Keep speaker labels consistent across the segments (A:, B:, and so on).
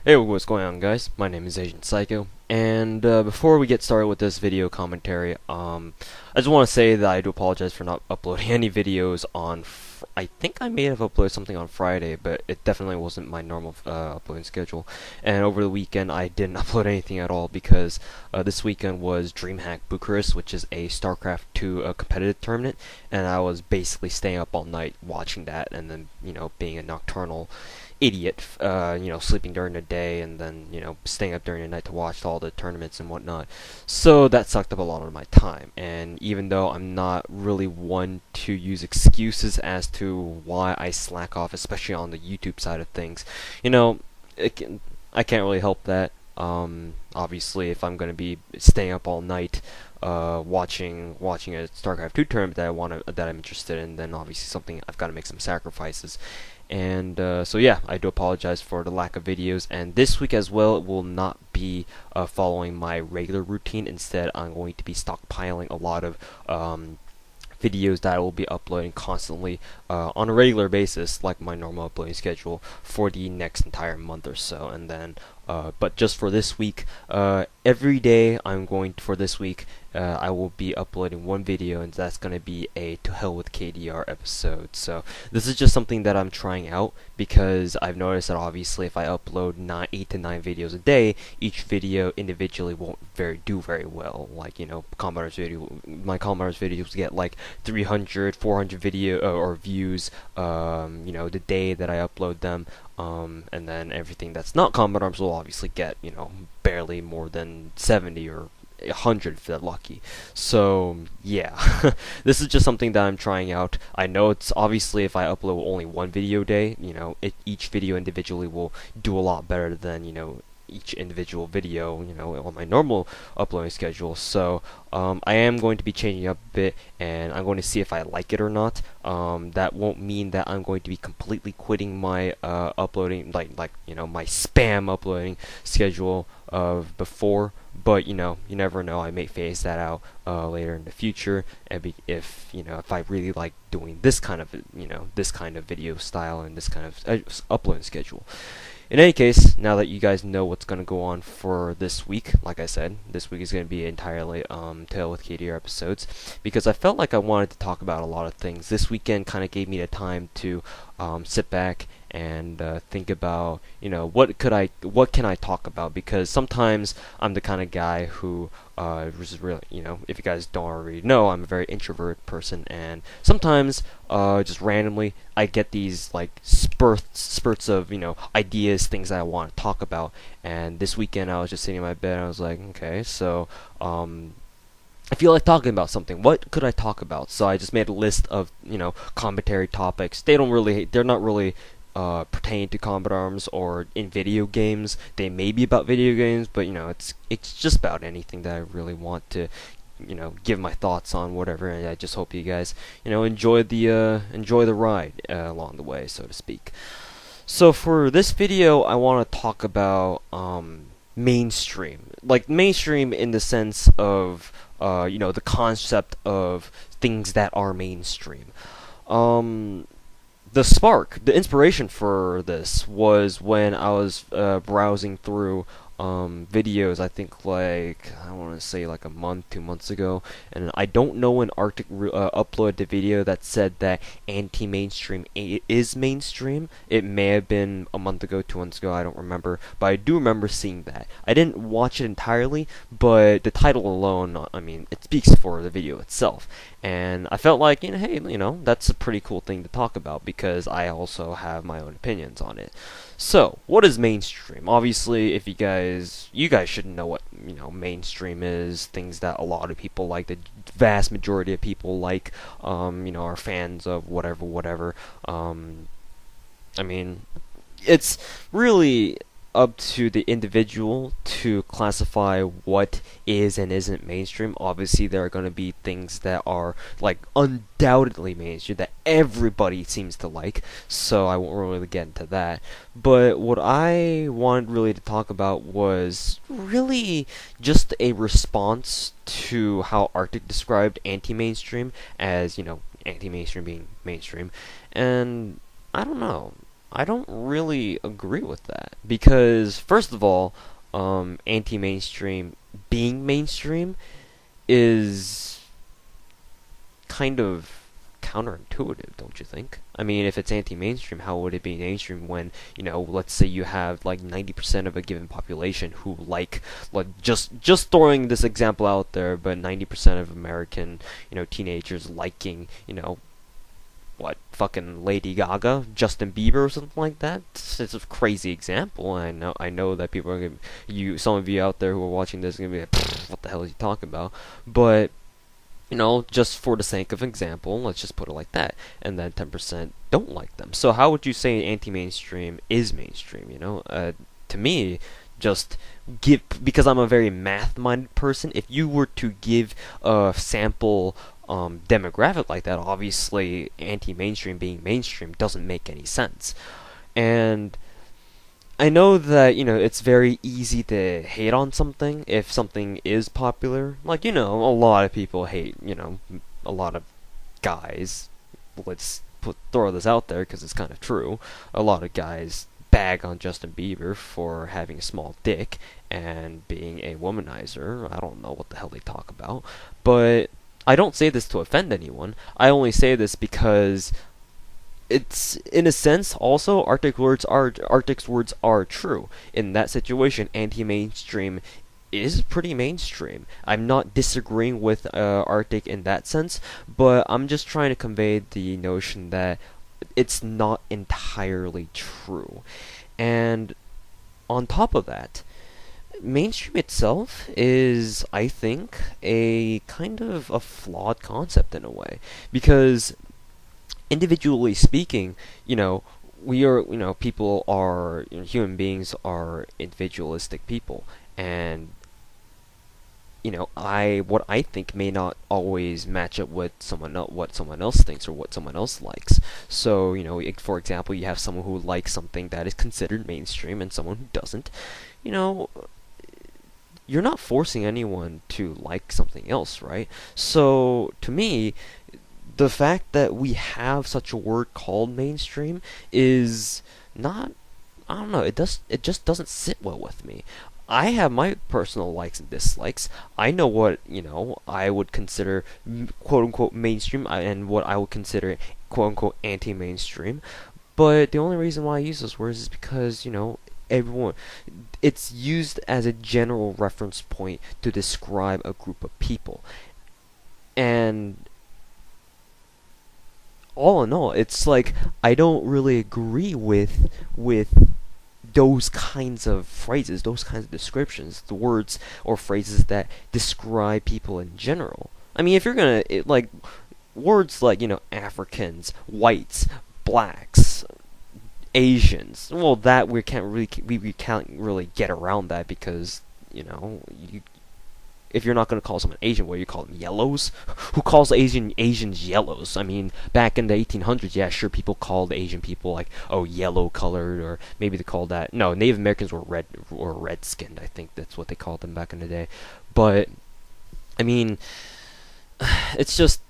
A: Hey, what's going on, guys? My name is Agent Psycho, and before we get started with this video commentary, I just want to say that I do apologize for not uploading any videos on. I think I may have uploaded something on Friday, but it definitely wasn't my normal uploading schedule. And over the weekend, I didn't upload anything at all because this weekend was DreamHack Bucharest, which is a StarCraft 2 competitive tournament, and I was basically staying up all night watching that, and then being a nocturnal idiot, sleeping during the day and then, staying up during the night to watch all the tournaments and whatnot. So that sucked up a lot of my time. And even though I'm not really one to use excuses as to why I slack off, especially on the YouTube side of things, I can't really help that. Obviously, if I'm going to be staying up all night, watching a StarCraft 2 tournament that I'm interested in, then obviously something I've got to make some sacrifices. And so yeah, I do apologize for the lack of videos, and this week as well it will not be following my regular routine. Instead, I'm going to be stockpiling a lot of videos that I will be uploading constantly on a regular basis, like my normal uploading schedule for the next entire month or so. And then but just for this week, every day for this week, I will be uploading one video, and that's going to be a To Hell with KDR episode. So this is just something that I'm trying out because I've noticed that obviously if I upload 8 to 9 videos a day, each video individually won't do very well. Like, my Commodore's videos get like 300, 400 video or views, the day that I upload them. And then everything that's not Commodore's will obviously get, barely more than 70 or 100 if they're lucky. So yeah, this is just something that I'm trying out. I know it's obviously if I upload only one video a day, each video individually will do a lot better than, each individual video, on my normal uploading schedule. So I am going to be changing up a bit, and I'm going to see if I like it or not. That won't mean that I'm going to be completely quitting my uploading, my spam uploading schedule of before. But you never know. I may phase that out later in the future, and if I really like doing this kind of video style and this kind of uploading schedule. In any case, now that you guys know what's going to go on for this week, like I said, this week is going to be entirely Tale with KDR episodes, because I felt like I wanted to talk about a lot of things. This weekend kind of gave me the time to sit back and think about, what can I talk about, because sometimes I'm the kind of guy who is really, if you guys don't already know, I'm a very introverted person, and sometimes just randomly I get these like spurts of ideas, things that I want to talk about. And this weekend I was just sitting in my bed and I was like, okay, so I feel like talking about something. What could I talk about? So I just made a list of commentary topics. They're not really pertain to combat arms or in video games. They may be about video games, but it's just about anything that I really want to give my thoughts on, whatever. And I just hope you guys enjoy the ride along the way, so to speak. So for this video, I want to talk about mainstream, like mainstream in the sense of the concept of things that are mainstream. The inspiration for this was when I was browsing through videos, I think I want to say like a month, 2 months ago, and I don't know when Arctic uploaded a video that said that anti-mainstream is mainstream. It may have been a month ago, 2 months ago, I don't remember, but I do remember seeing that. I didn't watch it entirely, but the title alone, I mean, it speaks for the video itself. And I felt like, hey, that's a pretty cool thing to talk about, because I also have my own opinions on it. So, what is mainstream? Obviously, if you guys should know what, mainstream is, things that a lot of people like, the vast majority of people like, are fans of whatever. I mean, it's really up to the individual to classify what is and isn't mainstream. Obviously, there are going to be things that are like undoubtedly mainstream that everybody seems to like, so I won't really get into that. But what I wanted really to talk about was really just a response to how Arctic described anti-mainstream as, anti-mainstream being mainstream. And I don't know. I don't really agree with that because, first of all, anti-mainstream being mainstream is kind of counterintuitive, don't you think? I mean, if it's anti-mainstream, how would it be mainstream when, let's say you have like 90% of a given population who like just throwing this example out there, but 90% of American, teenagers liking, what, fucking Lady Gaga, Justin Bieber, or something like that. It's a crazy example. I know that people are some of you out there who are watching this are gonna be like, what the hell is he talking about? But just for the sake of example, let's just put it like that. And then 10% don't like them. So how would you say anti-mainstream is mainstream? To me, just because I'm a very math-minded person, if you were to give a sample demographic like that, obviously anti-mainstream being mainstream doesn't make any sense. And I know that, it's very easy to hate on something if something is popular. Like, a lot of people hate, a lot of guys. Let's throw this out there because it's kind of true. A lot of guys bag on Justin Bieber for having a small dick and being a womanizer. I don't know what the hell they talk about. But I don't say this to offend anyone. I only say this because it's, in a sense, also Arctic's words are true. In that situation, anti-mainstream is pretty mainstream. I'm not disagreeing with Arctic in that sense, but I'm just trying to convey the notion that it's not entirely true. And on top of that, mainstream itself is, I think, a kind of a flawed concept in a way, because individually speaking, we are, people are, human beings are individualistic people, and what I think may not always match up with what someone else thinks or what someone else likes. So, for example, you have someone who likes something that is considered mainstream and someone who doesn't. You know, you're not forcing anyone to like something else, right? So, to me, the fact that we have such a word called mainstream is not, I don't know, it just doesn't sit well with me. I have my personal likes and dislikes. I know what, I would consider quote unquote mainstream and what I would consider quote unquote anti-mainstream. But the only reason why I use those words is because, everyone, it's used as a general reference point to describe a group of people. And all in all, it's like I don't really agree with those kinds of phrases, those kinds of descriptions, the words or phrases that describe people in general. I mean, if you're gonna like words like Africans, whites, blacks, Asians, well, that we can't really get around that because you if you're not going to call someone Asian, what do you call them? Yellows? Who calls Asians yellows? I mean, back in the 1800s, yeah, sure, people called Asian people like, oh, yellow colored, or maybe they called that. No, Native Americans were red skinned. I think that's what they called them back in the day. But I mean, it's just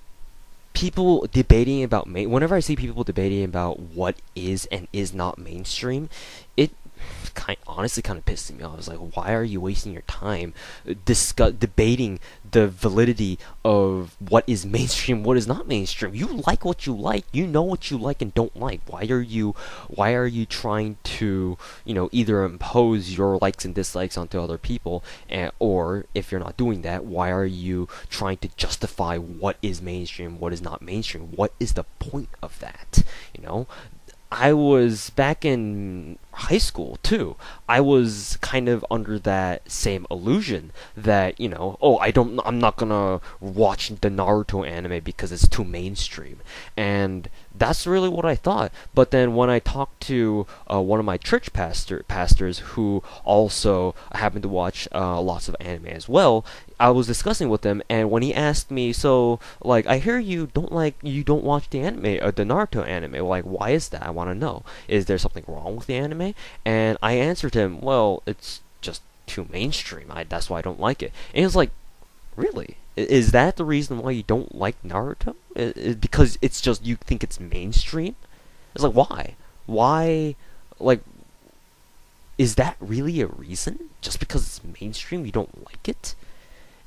A: people debating about whenever I see people debating about what is and is not mainstream, it honestly kind of pisses me off. It's like, why are you wasting your time debating the validity of what is mainstream, what is not mainstream? You like what you like. You know what you like and don't like. Why are you trying to, either impose your likes and dislikes onto other people, or if you're not doing that, why are you trying to justify what is mainstream, what is not mainstream? What is the point of that? I was back in high school too. I was kind of under that same illusion that, oh, I'm not gonna watch the Naruto anime because it's too mainstream. And that's really what I thought. But then when I talked to one of my church pastors who also happened to watch lots of anime as well, I was discussing with him, and when he asked me, so, like, I hear you don't watch the anime, the Naruto anime, like, why is that? I want to know. Is there something wrong with the anime? And I answered him, well, it's just too mainstream. That's why I don't like it. And he was like, really? Is that the reason why you don't like Naruto? Because it's just, you think it's mainstream? It's like, why? why, like, is that really a reason? Just because it's mainstream, you don't like it?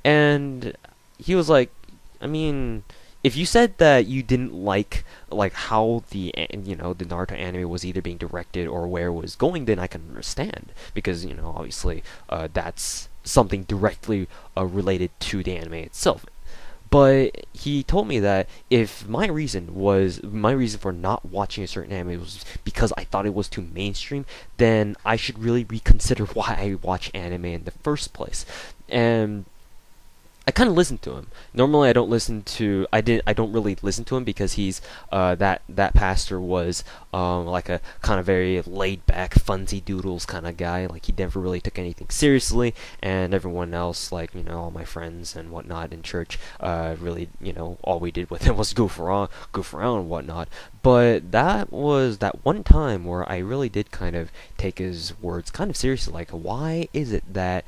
A: And he was like, I mean, if you said that you didn't like how the Naruto anime was either being directed or where it was going, then I can understand, because obviously that's something directly related to the anime itself. But he told me that if my reason for not watching a certain anime was because I thought it was too mainstream, then I should really reconsider why I watch anime in the first place. And I kind of listened to him. Normally, I don't listen to. I don't really listen to him because he's that pastor was like a kind of very laid back, funsy doodles kind of guy. Like he never really took anything seriously, and everyone else, like all my friends and whatnot in church, really all we did with him was goof around and whatnot. But that was that one time where I really did kind of take his words kind of seriously. Like, why is it that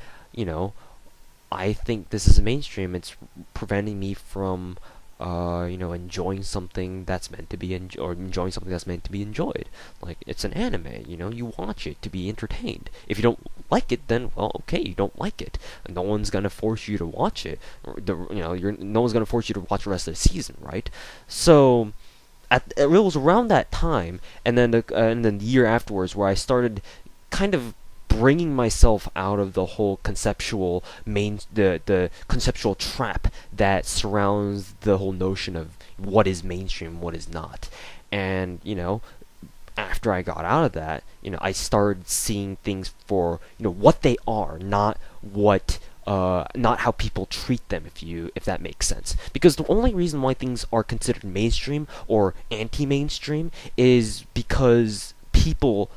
A: I think this is mainstream? It's preventing me from, enjoying something that's meant to be or enjoying something that's meant to be enjoyed. Like, it's an anime. You watch it to be entertained. If you don't like it, then well, okay, you don't like it. No one's gonna force you to watch it. No one's gonna force you to watch the rest of the season, right? So, it was around that time, and then the year afterwards, where I started kind of bringing myself out of the whole the conceptual trap that surrounds the whole notion of what is mainstream, what is not. And after I got out of that, I started seeing things for what they are, not not how people treat them, if that makes sense. Because the only reason why things are considered mainstream or anti-mainstream is because people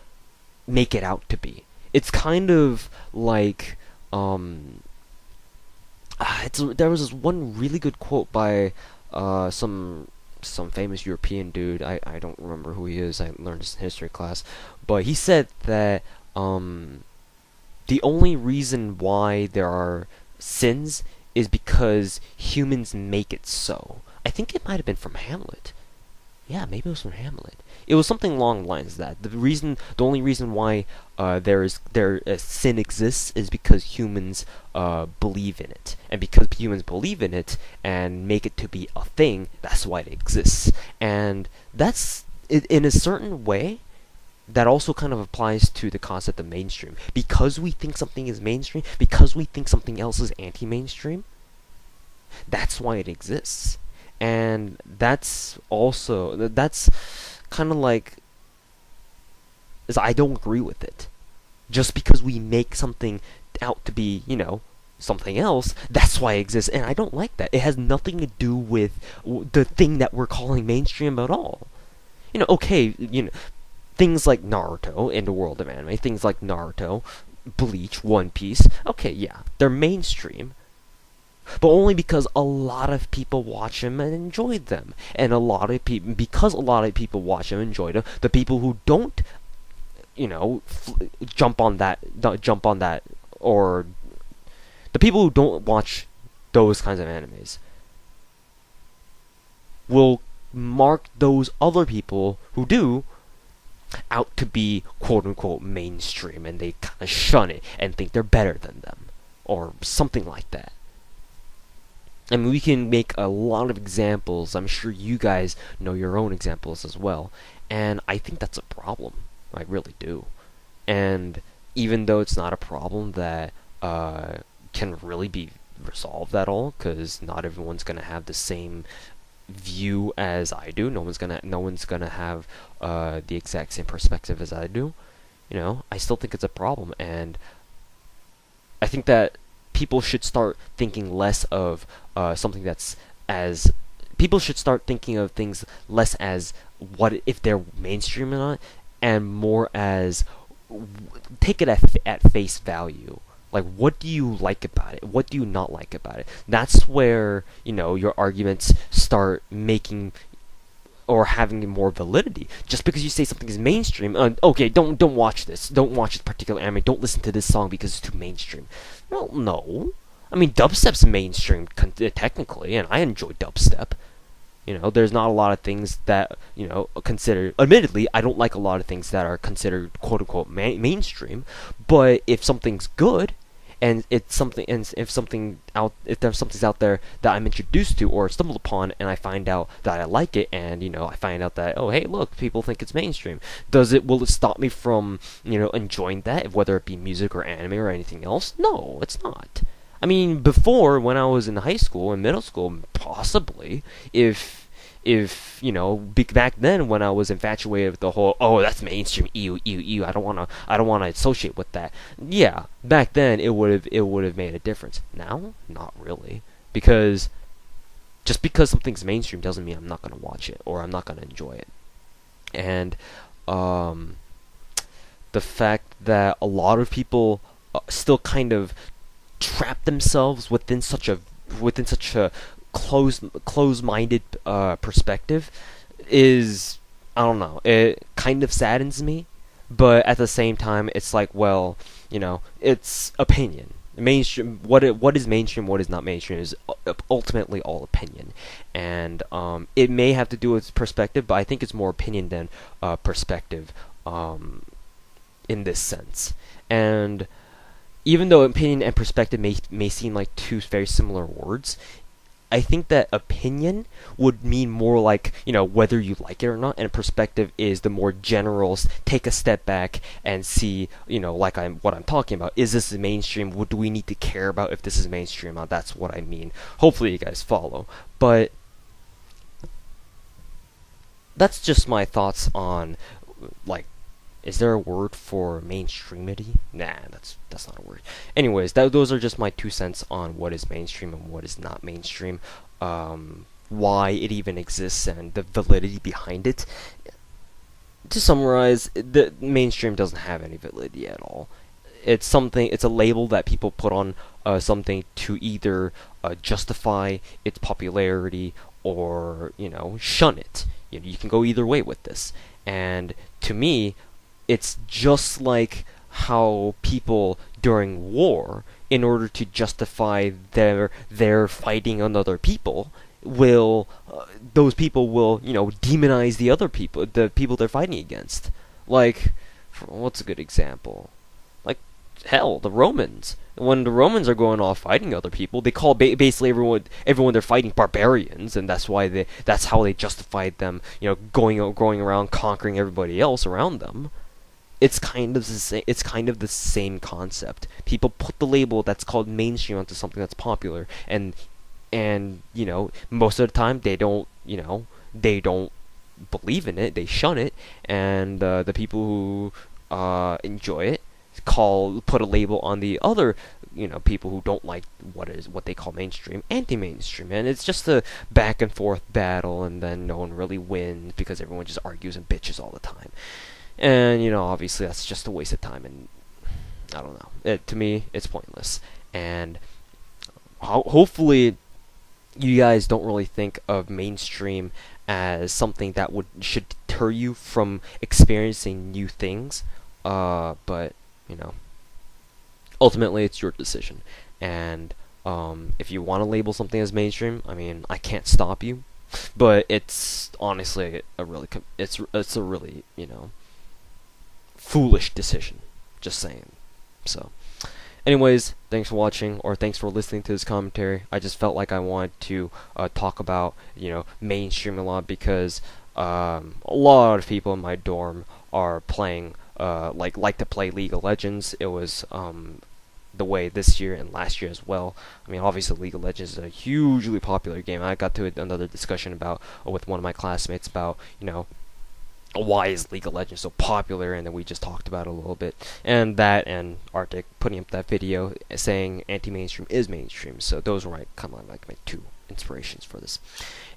A: make it out to be. It's kind of like there was this one really good quote by some famous European dude. I don't remember who he is. I learned this in history class, but he said that the only reason why there are sins is because humans make it so. I think it might have been from Hamlet. Yeah, maybe it was from Hamlet. It was something along the lines of that. The only reason why sin exists is because humans believe in it, and because humans believe in it and make it to be a thing, that's why it exists. And that's in a certain way. That also kind of applies to the concept of mainstream. Because we think something is mainstream, because we think something else is anti-mainstream, that's why it exists. And that's kind of like, I don't agree with it. Just because we make something out to be, something else, that's why it exists, and I don't like that. It has nothing to do with the thing that we're calling mainstream at all. Okay, things like Naruto in the world of anime, things like Naruto, Bleach, One Piece, okay, yeah, they're mainstream. But only because a lot of people watch them and enjoyed them. And because a lot of people watch them and enjoy them, the people who don't, jump on that, or the people who don't watch those kinds of animes will mark those other people who do out to be quote-unquote mainstream, and they kind of shun it and think they're better than them, or something like that. I mean, we can make a lot of examples. I'm sure you guys know your own examples as well. And I think that's a problem. I really do. And even though it's not a problem that can really be resolved at all, because not everyone's going to have the same view as I do. No one's gonna have the exact same perspective as I do. I still think it's a problem, and I think that people should start thinking less of something that's as people should start thinking of things less as what if they're mainstream or not, and more as take it at face value. Like, what do you like about it? What do you not like about it? That's where your arguments start making or having more validity. Just because you say something is mainstream, okay, don't watch this. Don't watch this particular anime. Don't listen to this song because it's too mainstream. Well, no. I mean, dubstep's mainstream technically, and I enjoy dubstep. There's not a lot of things that consider. Admittedly, I don't like a lot of things that are considered quote unquote mainstream. But if something's good, and it's something, and if there's something out there that I'm introduced to or stumbled upon, and I find out that I like it, and I find out that, oh hey, look, people think it's mainstream. Will it stop me from enjoying that, whether it be music or anime or anything else? No, it's not. I mean, before, when I was in high school and middle school, possibly, if back then, when I was infatuated with the whole, oh, that's mainstream, ew, ew, ew, I don't want to associate with that. Yeah, back then it would have made a difference. Now, not really, because just because something's mainstream doesn't mean I'm not gonna watch it or I'm not gonna enjoy it. And the fact that a lot of people still kind of trap themselves within such a close-minded perspective is, I don't know, it kind of saddens me, but at the same time it's like, well, it's opinion. Mainstream, what is mainstream, what is not mainstream is ultimately all opinion, and it may have to do with perspective, but I think it's more opinion than perspective in this sense. And even though opinion and perspective may seem like two very similar words, I think that opinion would mean more like, whether you like it or not, and perspective is the more general, take a step back and see, what I'm talking about. Is this mainstream? What do we need to care about if this is mainstream? That's what I mean. Hopefully you guys follow. But that's just my thoughts on, like, is there a word for mainstreamity? Nah, that's not a word. Anyways, those are just my 2 cents on what is mainstream and what is not mainstream, why it even exists, and the validity behind it. To summarize, the mainstream doesn't have any validity at all. It's a label that people put on something to either justify its popularity or, shun it. You can go either way with this. And to me, it's just like how people during war, in order to justify their fighting on other people, those people will demonize the people they're fighting against. Like, what's a good example? Like, hell, the Romans. When the Romans are going off fighting other people, they call basically everyone they're fighting barbarians, and that's how they justified them, going around conquering everybody else around them. It's kind of the same concept. People put the label that's called mainstream onto something that's popular, and most of the time they don't believe in it. They shun it, and the people who enjoy it put a label on the other people who don't like what they call mainstream, anti-mainstream, and it's just a back and forth battle, and then no one really wins because everyone just argues and bitches all the time. And, obviously that's just a waste of time, and I don't know. To me, it's pointless. And hopefully you guys don't really think of mainstream as something that should deter you from experiencing new things. But, ultimately it's your decision. And if you want to label something as mainstream, I mean, I can't stop you. But it's honestly a really foolish decision. Just saying. So, anyways, thanks for watching, or thanks for listening to this commentary. I just felt like I wanted to talk about mainstream a lot, because a lot of people in my dorm are playing like to play League of Legends. It was the way this year and last year as well. I mean, obviously League of Legends is a hugely popular game. I got to another discussion about with one of my classmates about why is League of Legends so popular, and then we just talked about it a little bit, and Arctic putting up that video saying anti-mainstream is mainstream. So those were my 2 inspirations for this.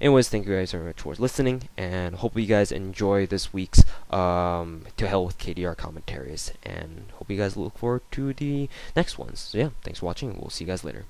A: Anyways, thank you guys very much for listening, and hope you guys enjoy this week's To Hell with KDR commentaries, and hope you guys look forward to the next ones. So yeah, thanks for watching, and we'll see you guys later.